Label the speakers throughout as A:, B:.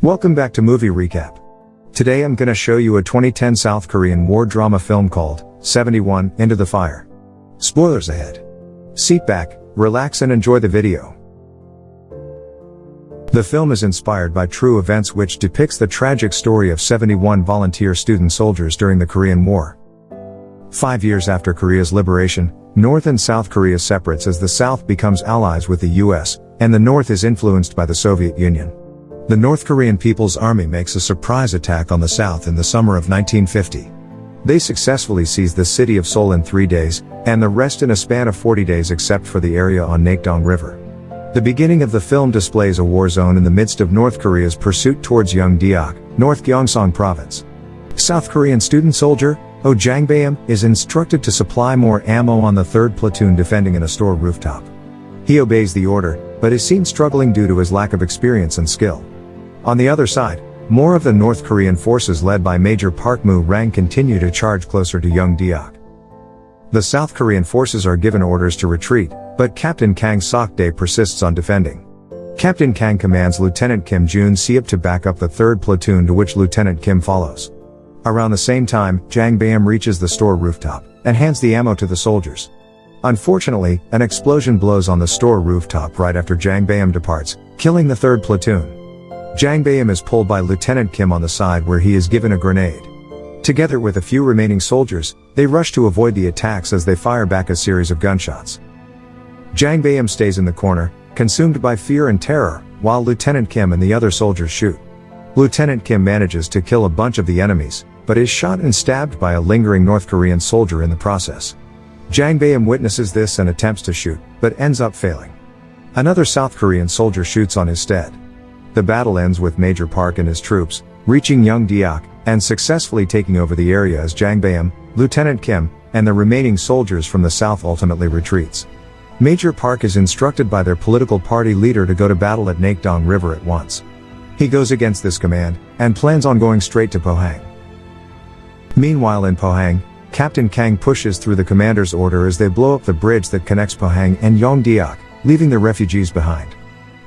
A: Welcome back to Movie Recap. Today I'm gonna show you a 2010 South Korean war drama film called 71 Into the Fire. Spoilers ahead. Sit back, relax and enjoy the video. The film is inspired by true events which depicts the tragic story of 71 volunteer student soldiers during the Korean War. 5 years after Korea's liberation, North and South Korea separates as the South becomes allies with the US, and the North is influenced by the Soviet Union. The North Korean People's Army makes a surprise attack on the South in the summer of 1950. They successfully seize the city of Seoul in 3 days, and the rest in a span of 40 days except for the area on Nakdong River. The beginning of the film displays a war zone in the midst of North Korea's pursuit towards Yeongdeok, North Gyeongsang Province. South Korean student soldier, Oh Jang-baem, is instructed to supply more ammo on the 3rd platoon defending in a store rooftop. He obeys the order, but is seen struggling due to his lack of experience and skill. On the other side, more of the North Korean forces led by Major Park Moo-rang continue to charge closer to Yeongdeok. The South Korean forces are given orders to retreat, but Captain Kang Sok-dae persists on defending. Captain Kang commands Lieutenant Kim Jun-seop to back up the 3rd platoon, to which Lieutenant Kim follows. Around the same time, Jang-baem reaches the store rooftop and hands the ammo to the soldiers. Unfortunately, an explosion blows on the store rooftop right after Jang-baem departs, killing the 3rd platoon. Jang-baem is pulled by Lieutenant Kim on the side where he is given a grenade. Together with a few remaining soldiers, they rush to avoid the attacks as they fire back a series of gunshots. Jang-baem stays in the corner, consumed by fear and terror, while Lieutenant Kim and the other soldiers shoot. Lieutenant Kim manages to kill a bunch of the enemies, but is shot and stabbed by a lingering North Korean soldier in the process. Jang-baem witnesses this and attempts to shoot, but ends up failing. Another South Korean soldier shoots on his stead. The battle ends with Major Park and his troops reaching Yeongdeok and successfully taking over the area as Jang-baem, Lieutenant Kim, and the remaining soldiers from the south ultimately retreats. Major Park is instructed by their political party leader to go to battle at Nakdong River at once. He goes against this command and plans on going straight to Pohang. Meanwhile in Pohang, Captain Kang pushes through the commander's order as they blow up the bridge that connects Pohang and Yeongdeok, leaving the refugees behind.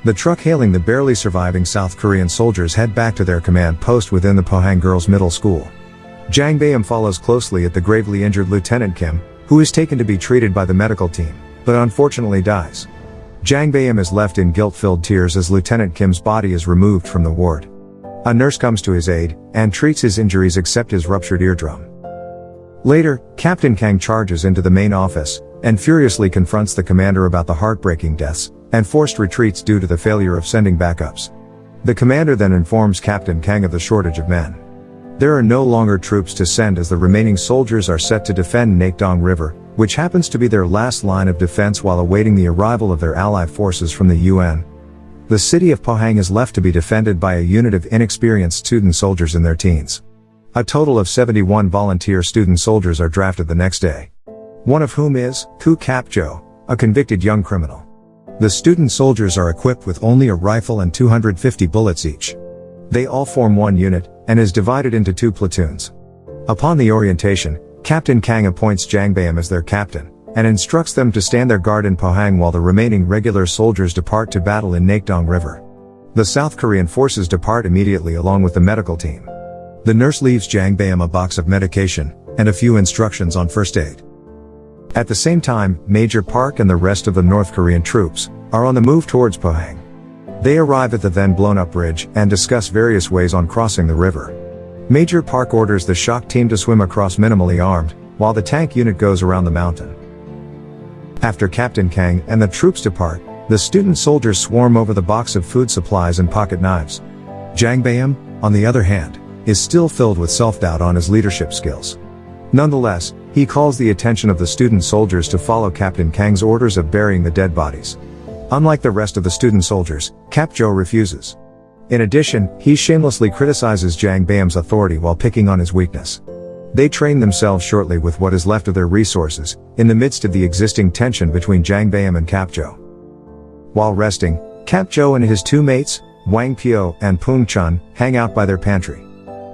A: The truck hailing the barely surviving South Korean soldiers head back to their command post within the Pohang Girls' Middle School. Jang-baem follows closely at the gravely injured Lieutenant Kim, who is taken to be treated by the medical team, but unfortunately dies. Jang-baem is left in guilt-filled tears as Lieutenant Kim's body is removed from the ward. A nurse comes to his aid and treats his injuries except his ruptured eardrum. Later, Captain Kang charges into the main office and furiously confronts the commander about the heartbreaking deaths and forced retreats due to the failure of sending backups. The commander then informs Captain Kang of the shortage of men. There are no longer troops to send as the remaining soldiers are set to defend Nakdong River, which happens to be their last line of defense while awaiting the arrival of their allied forces from the UN. The city of Pohang is left to be defended by a unit of inexperienced student soldiers in their teens. A total of 71 volunteer student soldiers are drafted the next day. One of whom is Koo Kap-jo, a convicted young criminal. The student soldiers are equipped with only a rifle and 250 bullets each. They all form one unit, and is divided into 2 platoons. Upon the orientation, Captain Kang appoints Jang-baem as their captain, and instructs them to stand their guard in Pohang while the remaining regular soldiers depart to battle in Nakdong River. The South Korean forces depart immediately along with the medical team. The nurse leaves Jang-baem a box of medication, and a few instructions on first aid. At the same time, Major Park and the rest of the North Korean troops are on the move towards Pohang. They arrive at the then blown up bridge and discuss various ways on crossing the river. Major Park orders the shock team to swim across minimally armed, while the tank unit goes around the mountain. After Captain Kang and the troops depart, the student soldiers swarm over the box of food supplies and pocket knives. Jang-baem, on the other hand, is still filled with self-doubt on his leadership skills. Nonetheless, he calls the attention of the student soldiers to follow Captain Kang's orders of burying the dead bodies. Unlike the rest of the student soldiers, Kap-jo refuses. In addition, he shamelessly criticizes Jang-baem's authority while picking on his weakness. They train themselves shortly with what is left of their resources, in the midst of the existing tension between Jang-baem and Kap-jo. While resting, Kap-jo and his 2 mates, Wang Pyo and Poong Chun, hang out by their pantry.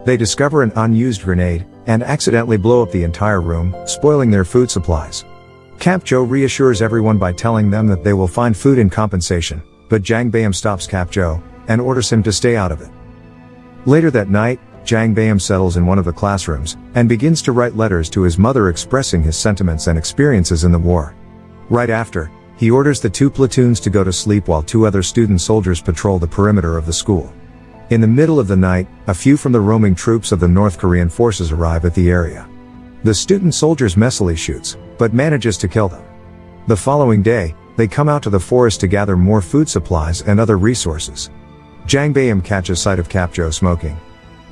A: They discover an unused grenade, and accidentally blow up the entire room, spoiling their food supplies. Kap-jo reassures everyone by telling them that they will find food in compensation, but Jang-baem stops Kap-jo and orders him to stay out of it. Later that night, Jang Bayam settles in one of the classrooms, and begins to write letters to his mother expressing his sentiments and experiences in the war. Right after, he orders the 2 platoons to go to sleep while 2 other student soldiers patrol the perimeter of the school. In the middle of the night, a few from the roaming troops of the North Korean forces arrive at the area. The student soldiers messily shoots, but manages to kill them. The following day, they come out to the forest to gather more food supplies and other resources. Jang Bayam catches sight of Kapjo smoking.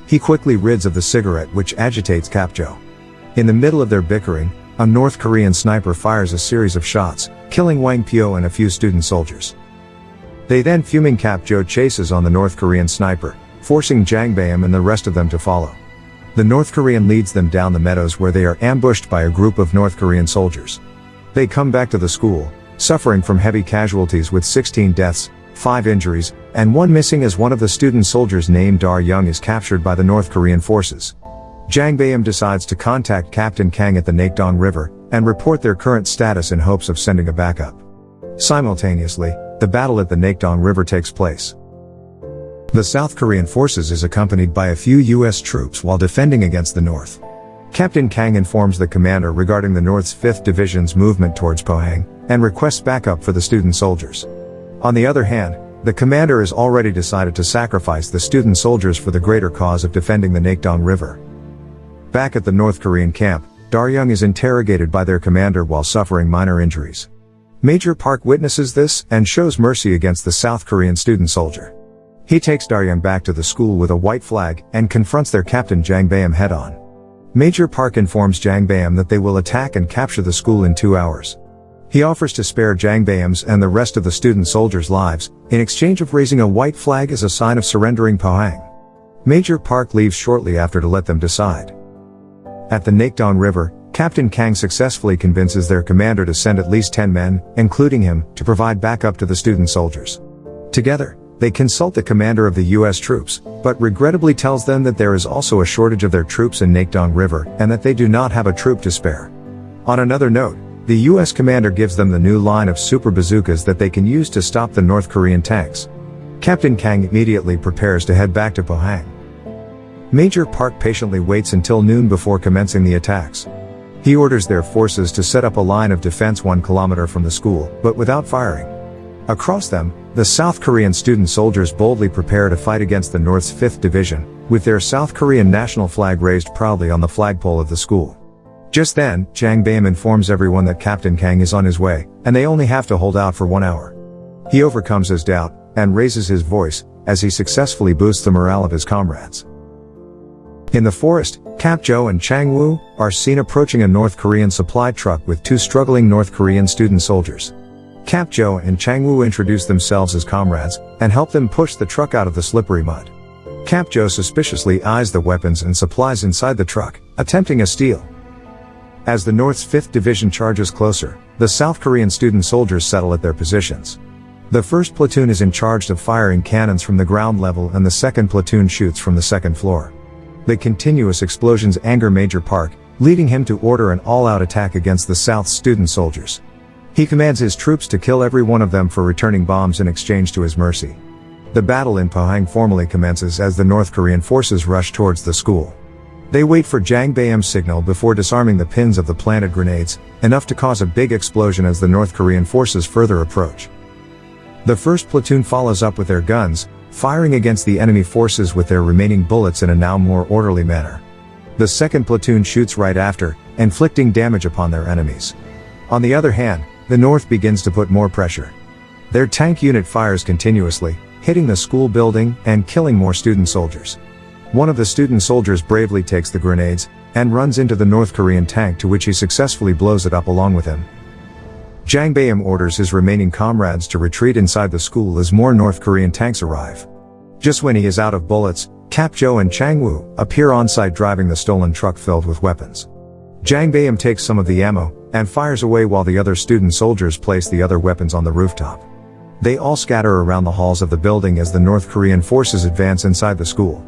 A: He quickly rids of the cigarette, which agitates Kapjo. In the middle of their bickering, a North Korean sniper fires a series of shots, killing Wang Pyo and a few student soldiers. They then fuming Kapjo chases on the North Korean sniper, forcing Jang Bayam and the rest of them to follow. The North Korean leads them down the meadows where they are ambushed by a group of North Korean soldiers. They come back to the school, suffering from heavy casualties with 16 deaths, 5 injuries, and 1 missing as one of the student soldiers named Dar Young is captured by the North Korean forces. Jang Bayam decides to contact Captain Kang at the Nakdong River, and report their current status in hopes of sending a backup. Simultaneously, the battle at the Nakdong River takes place. The South Korean forces is accompanied by a few U.S. troops while defending against the North. Captain Kang informs the commander regarding the North's 5th Division's movement towards Pohang, and requests backup for the student soldiers. On the other hand, the commander has already decided to sacrifice the student soldiers for the greater cause of defending the Nakdong River. Back at the North Korean camp, Daryung is interrogated by their commander while suffering minor injuries. Major Park witnesses this and shows mercy against the South Korean student soldier. He takes Daryung back to the school with a white flag and confronts their captain Jang Bayam head-on. Major Park informs Jang Bayam that they will attack and capture the school in 2 hours. He offers to spare Jang Bayam's and the rest of the student soldiers' lives, in exchange of raising a white flag as a sign of surrendering Pohang. Major Park leaves shortly after to let them decide. At the Nakdong River, Captain Kang successfully convinces their commander to send at least 10 men, including him, to provide backup to the student soldiers. Together, they consult the commander of the U.S. troops, but regrettably tells them that there is also a shortage of their troops in Nakdong River and that they do not have a troop to spare. On another note, the U.S. commander gives them the new line of super bazookas that they can use to stop the North Korean tanks. Captain Kang immediately prepares to head back to Pohang. Major Park patiently waits until noon before commencing the attacks. He orders their forces to set up a line of defense 1 kilometer from the school, but without firing. Across them, the South Korean student soldiers boldly prepare to fight against the North's 5th Division, with their South Korean national flag raised proudly on the flagpole of the school. Just then, Jang Bayam informs everyone that Captain Kang is on his way, and they only have to hold out for 1 hour. He overcomes his doubt, and raises his voice, as he successfully boosts the morale of his comrades. In the forest, Kapjo and Chang-woo are seen approaching a North Korean supply truck with 2 struggling North Korean student soldiers. Kapjo and Chang-woo introduce themselves as comrades, and help them push the truck out of the slippery mud. Kapjo suspiciously eyes the weapons and supplies inside the truck, attempting a steal. As the North's 5th Division charges closer, the South Korean student soldiers settle at their positions. The 1st platoon is in charge of firing cannons from the ground level and the 2nd platoon shoots from the 2nd floor. The continuous explosions anger Major Park, leading him to order an all-out attack against the South's student soldiers. He commands his troops to kill every one of them for returning bombs in exchange to his mercy. The battle in Pohang formally commences as the North Korean forces rush towards the school. They wait for Jang Bayam's signal before disarming the pins of the planted grenades, enough to cause a big explosion as the North Korean forces further approach. The 1st platoon follows up with their guns, firing against the enemy forces with their remaining bullets in a now more orderly manner. The 2nd platoon shoots right after, inflicting damage upon their enemies. On the other hand, the North begins to put more pressure. Their tank unit fires continuously, hitting the school building and killing more student soldiers. One of the student soldiers bravely takes the grenades, and runs into the North Korean tank, to which he successfully blows it up along with him. Jang Bayam orders his remaining comrades to retreat inside the school as more North Korean tanks arrive. Just when he is out of bullets, Kapjo and Chang-woo appear on site driving the stolen truck filled with weapons. Jang Bayam takes some of the ammo, and fires away while the other student soldiers place the other weapons on the rooftop. They all scatter around the halls of the building as the North Korean forces advance inside the school.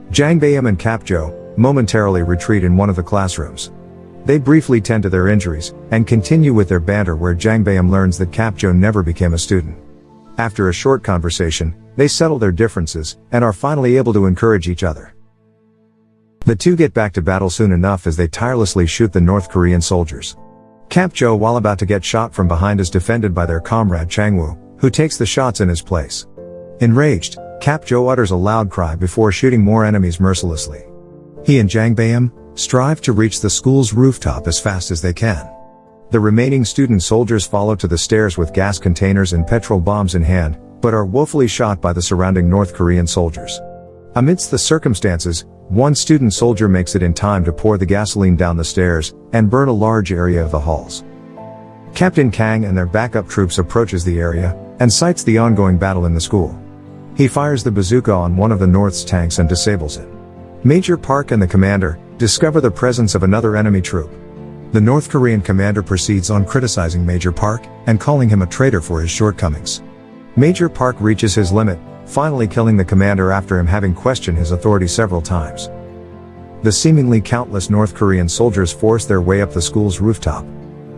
A: Jang Bayam and Kapjo momentarily retreat in one of the classrooms. They briefly tend to their injuries, and continue with their banter where Jang Bayam learns that Kapjo never became a student. After a short conversation, they settle their differences, and are finally able to encourage each other. The two get back to battle soon enough as they tirelessly shoot the North Korean soldiers. Kap-jo, while about to get shot from behind, is defended by their comrade Chang-woo, who takes the shots in his place. Enraged, Kap-jo utters a loud cry before shooting more enemies mercilessly. He and Jang Baeum strive to reach the school's rooftop as fast as they can. The remaining student soldiers follow to the stairs with gas containers and petrol bombs in hand, but are woefully shot by the surrounding North Korean soldiers. Amidst the circumstances, one student soldier makes it in time to pour the gasoline down the stairs and burn a large area of the halls. Captain Kang and their backup troops approaches the area and sights the ongoing battle in the school. He fires the bazooka on one of the North's tanks and disables it. Major Park and the commander discover the presence of another enemy troop. The North Korean commander proceeds on criticizing Major Park and calling him a traitor for his shortcomings. Major Park reaches his limit, finally killing the commander after him having questioned his authority several times. The seemingly countless North Korean soldiers force their way up the school's rooftop.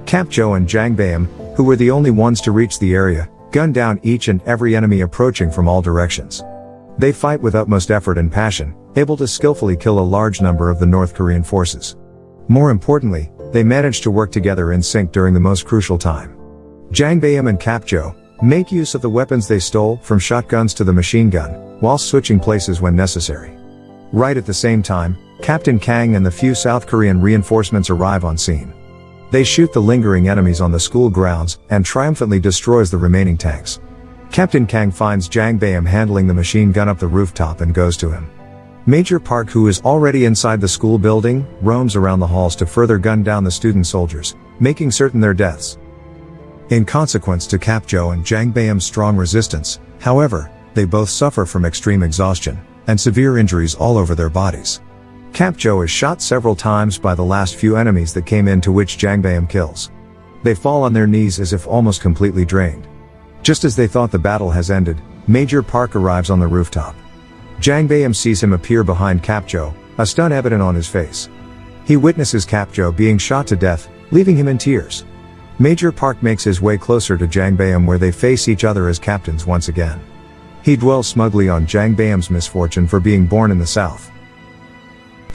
A: Kap-jo and Jang Baeum, who were the only ones to reach the area, gun down each and every enemy approaching from all directions. They fight with utmost effort and passion, able to skillfully kill a large number of the North Korean forces. More importantly, they manage to work together in sync during the most crucial time. Jang Baeum and Kap-jo make use of the weapons they stole, from shotguns to the machine gun, while switching places when necessary. Right at the same time, Captain Kang and the few South Korean reinforcements arrive on scene. They shoot the lingering enemies on the school grounds and triumphantly destroys the remaining tanks. Captain Kang finds Jang Baeum handling the machine gun up the rooftop and goes to him. Major Park, who is already inside the school building, roams around the halls to further gun down the student soldiers, making certain their deaths. In consequence to Kap-jo and Jang Baeum's strong resistance, however, they both suffer from extreme exhaustion and severe injuries all over their bodies. Kap-jo is shot several times by the last few enemies that came in, to which Jang Baeum kills. They fall on their knees as if almost completely drained. Just as they thought the battle has ended, Major Park arrives on the rooftop. Jang Baeum sees him appear behind Kap-jo, a stun evident on his face. He witnesses Kap-jo being shot to death, leaving him in tears. Major Park makes his way closer to Jang Baeum, where they face each other as captains once again. He dwells smugly on Jang Baeum's misfortune for being born in the South.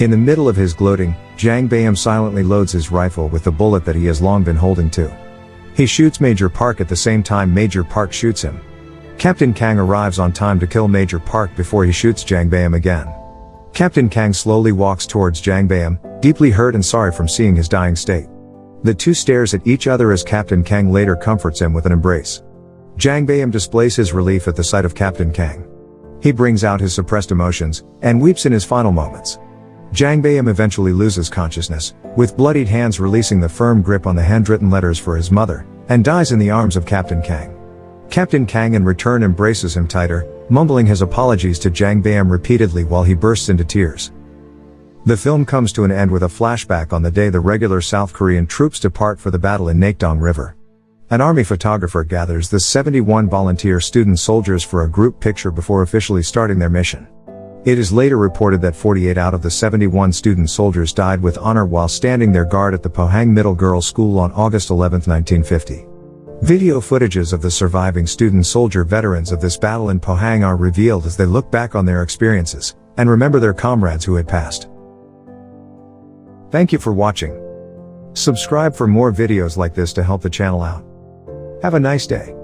A: In the middle of his gloating, Jang Baeum silently loads his rifle with the bullet that he has long been holding to. He shoots Major Park at the same time Major Park shoots him. Captain Kang arrives on time to kill Major Park before he shoots Jang Baeum again. Captain Kang slowly walks towards Jang Baeum, deeply hurt and sorry from seeing his dying state. The two stares at each other as Captain Kang later comforts him with an embrace. Jang Baeum displays his relief at the sight of Captain Kang. He brings out his suppressed emotions and weeps in his final moments. Jang Baeum eventually loses consciousness, with bloodied hands releasing the firm grip on the handwritten letters for his mother, and dies in the arms of Captain Kang. Captain Kang in return embraces him tighter, mumbling his apologies to Jang Baeum repeatedly while he bursts into tears. The film comes to an end with a flashback on the day the regular South Korean troops depart for the battle in Nakdong River. An army photographer gathers the 71 volunteer student soldiers for a group picture before officially starting their mission. It is later reported that 48 out of the 71 student soldiers died with honor while standing their guard at the Pohang Middle Girls' School on August 11, 1950. Video footages of the surviving student soldier veterans of this battle in Pohang are revealed as they look back on their experiences and remember their comrades who had passed. Thank you for watching. Subscribe for more videos like this to help the channel out. Have a nice day.